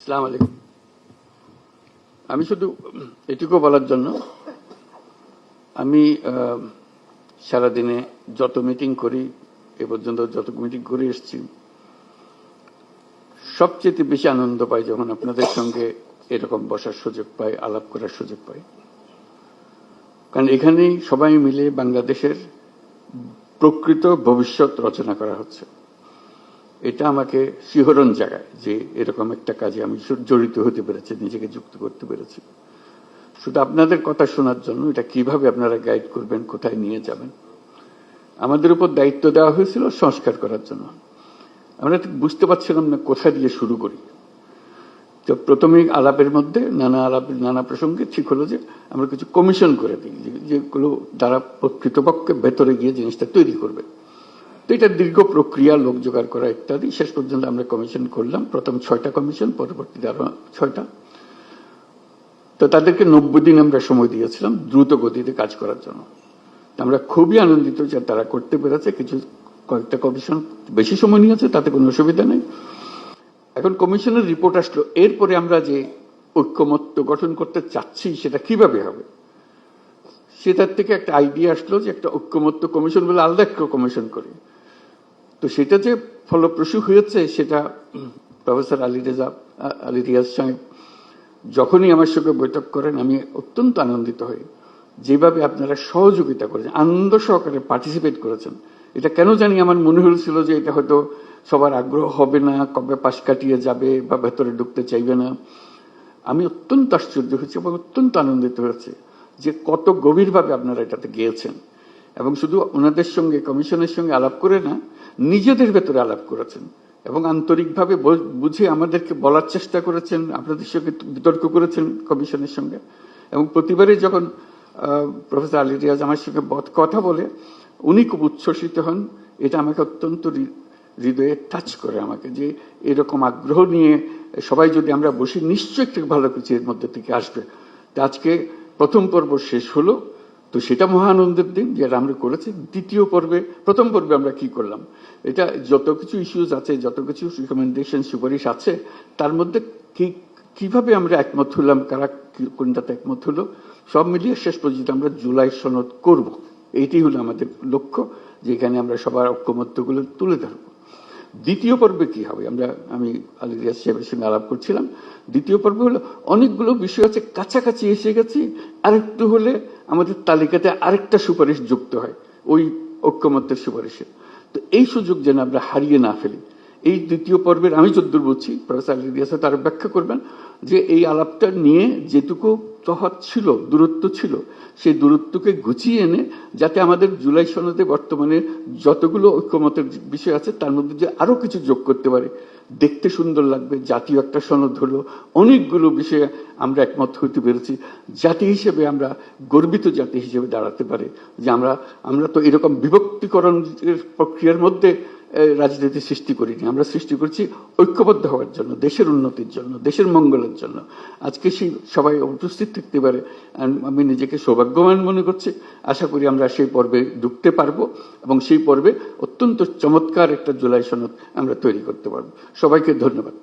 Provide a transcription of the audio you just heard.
আসসালামু আলাইকুম। আমি শুধু এটুকু বলার জন্য, আমি সারাদিনে যত মিটিং করি, এ পর্যন্ত যত মিটিং করে এসেছি, সবচেয়ে বেশি আনন্দ পাই যখন আপনাদের সঙ্গে এরকম বসার সুযোগ পাই, আলাপ করার সুযোগ পাই। কারণ এখানেই সবাই মিলে বাংলাদেশের প্রকৃত ভবিষ্যৎ রচনা করা হচ্ছে। এটা আমাকে শিহরণ জাগায় যে এরকম একটা কাজে আমি জড়িত হতে পেরেছি, নিজেকে যুক্ত করতে পেরেছি। শুধু আপনাদের কথা শোনার জন্য, এটা কিভাবে আপনারা গাইড করবেন, কোথায় নিয়ে যাবেন। আমাদের উপর দায়িত্ব দেওয়া হয়েছিল সংস্কার করার জন্য। আমরা ঠিক বুঝতে পারছিলাম না কোথায় দিয়ে শুরু করি। তো প্রথমেই আলাপের মধ্যে নানা প্রসঙ্গে ঠিক হলো যে আমরা কিছু কমিশন করে দিই, যেগুলো দ্বারা প্রকৃতপক্ষে ভেতরে গিয়ে জিনিসটা তৈরি করবে। তো এটা দীর্ঘ প্রক্রিয়া, লোক জোগাড় করা ইত্যাদি। শেষ পর্যন্ত আমরা কমিশন করলাম, প্রথম 6টা কমিশন, পরবর্তীতে আরো 6টা। তো তাদেরকে 90 দিন আমরা সময় দিয়েছিলাম দ্রুত গতিতে কাজ করার জন্য। আমরা খুবই আনন্দিত যে তারা করতে পেরেছে। কয়েকটা কমিশন বেশি সময় নিয়েছে, তাতে কোনো অসুবিধা নেই। এখন কমিশনের রিপোর্ট আসলো, এরপরে আমরা যে ঐক্যমত্য গঠন করতে চাচ্ছি সেটা কিভাবে হবে, সেটার থেকে একটা আইডিয়া আসলো যে একটা ঐক্যমত্য কমিশন বলে আলাদা একটা কমিশন করি। তো সেটা যে ফলপ্রসূ হয়েছে, সেটা প্রফেসর আলী রিয়াজ সাহেব যখনই আমার সঙ্গে বৈঠক করেন, আমি অত্যন্ত আনন্দিত হই যেভাবে আপনারা সহযোগিতা করেছেন, আনন্দ সহকারে পার্টিসিপেট করেছেন। এটা কেন জানি আমার মনে হয়েছিল যে এটা হয়তো সবার আগ্রহ হবে না, কবে পাশ কাটিয়ে যাবে বা ভেতরে ঢুকতে চাইবে না। আমি অত্যন্ত আশ্চর্য হয়েছি এবং অত্যন্ত আনন্দিত হয়েছে যে কত গভীরভাবে আপনারা এটাতে গিয়েছেন। এবং শুধু ওনাদের সঙ্গে, কমিশনের সঙ্গে আলাপ করে না, নিজেদের ভেতরে আলাপ করেছেন এবং আন্তরিকভাবে বুঝে আমাদেরকে বলার চেষ্টা করেছেন, আপনাদের সঙ্গে বিতর্ক করেছেন কমিশনের সঙ্গে। এবং প্রতিবারই যখন প্রফেসর আলী রিয়াজ আমার সঙ্গে কথা বলে, উনি খুব উচ্ছ্বসিত হন। এটা আমাকে অত্যন্ত হৃদয়ে টাচ করে আমাকে, যে এরকম আগ্রহ নিয়ে সবাই যদি আমরা বসি, নিশ্চয়ই একটা ভালো কিছু এর মধ্যে থেকে আসবে। তো আজকে প্রথম পর্ব শেষ হলো, তো সেটা মহা আনন্দের দিন যেটা আমরা করেছি। দ্বিতীয় পর্বে, প্রথম পর্বে আমরা কি করলাম, এটা যত কিছু ইস্যুজ আছে, যত কিছু রিকমেন্ডেশন, সুপারিশ আছে, তার মধ্যে কিভাবে আমরা একমত হলাম, কারা কোনটাতে একমত হলো, সব মিলিয়ে শেষ পর্যন্ত আমরা জুলাই সনদ করব। এইটি হলো আমাদের লক্ষ্য, যেখানে আমরা সবার ঐক্যমত্যগুলো তুলে ধরবো। দ্বিতীয় পর্বে কি হবে, আমি আলী রিয়াজ সাহেবের সঙ্গে আলাপ করছিলাম। দ্বিতীয় পর্বে হলো অনেকগুলো বিষয় আছে, কাছাকাছি এসে গেছি, আরেকটু হলে আমাদের তালিকাতে আরেকটা সুপারিশ যুক্ত হয় ওই ঐক্যমত্যের সুপারিশে। তো এই সুযোগ যেন আমরা হারিয়ে না ফেলি। এই দ্বিতীয় পর্বের আমি যদ্দূর বলছি, প্রফেসর আলী রিয়াজ তার ব্যাখ্যা করবেন যে এই আলাপটা নিয়ে যেটুকু তফাৎ ছিল, দূরত্ব ছিল, সেই দূরত্বকে গুছিয়ে এনে যাতে আমাদের জুলাই সনদে বর্তমানে যতগুলো ঐক্যমতের বিষয় আছে তার মধ্যে যে আরো কিছু যোগ করতে পারে, দেখতে সুন্দর লাগবে। জাতীয় একটা সনদ হলো, অনেকগুলো বিষয়ে আমরা একমত হতে পেরেছি। জাতি হিসেবে আমরা গর্বিত জাতি হিসেবে দাঁড়াতে পারে যে আমরা তো এরকম বিভক্তিকরণের প্রক্রিয়ার মধ্যে রাজনীতি সৃষ্টি করিনি। আমরা সৃষ্টি করছি ঐক্যবদ্ধ হওয়ার জন্য, দেশের উন্নতির জন্য, দেশের মঙ্গলের জন্য। আজকে সেই সবাই উপস্থিত থাকতে পারে, আমি নিজেকে সৌভাগ্যবান মনে করছি। আশা করি আমরা সেই পর্বে ঢুকতে পারবো এবং সেই পর্বে অত্যন্ত চমৎকার একটা জুলাই সনদ আমরা তৈরি করতে পারবো। সবাইকে ধন্যবাদ।